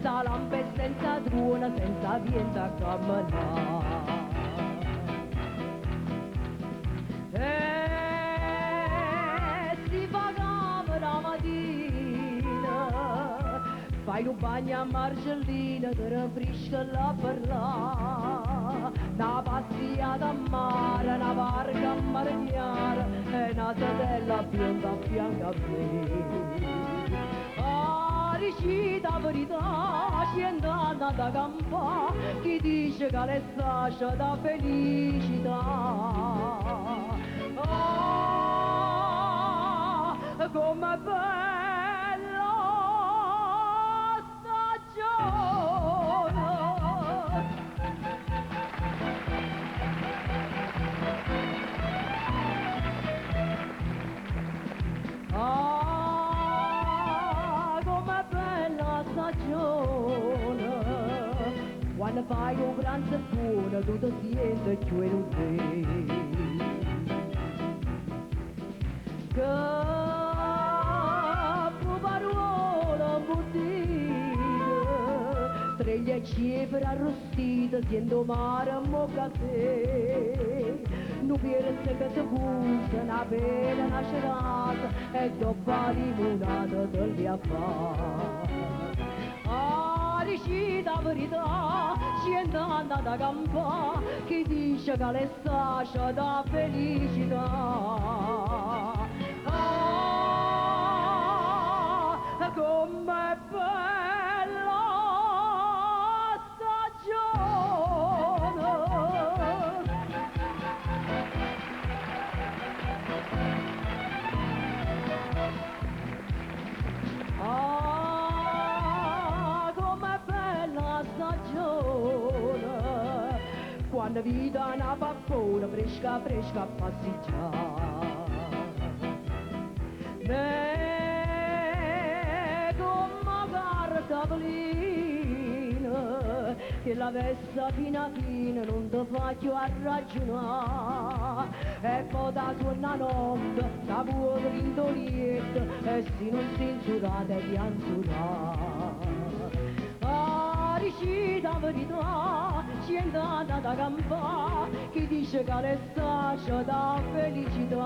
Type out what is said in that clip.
senza lampe e senza truna, senza vento a camminare. E si pagava la mattina, fai un bagno a Marcellina, te ne frisca la parla, una passeggiata a mare, una barca a marignare, e una sedella bionda a fianco a me. Ah, recita verità, scende andata a campa, chi dice che le sacia da felicità. Ah, come bella stagione. Ah, come bella stagione, quando fai un gran serpone, tutto siente più in te. Che parola buttine, streglie e cepere arrostite, siendo mare a mocca a te. Non pierde che ti gusta, una pena, una cerata, e dopo la limonata te li affare. Ah, recita verità, scende andata a campa, chi dice che le sacia da felicità. Ah, com'è bella stagione. Ah, com'è bella stagione, quando vita una pappona fresca fresca a passeggiare. Me come carta velina, che la vesta fina fina non ti faccio a ragionare, e poi da suona notte da vuole l'indolietta, e se non si insurate di ansurare. Ah, recita verità, scende andata a campa, chi dice che le sacia da felicità.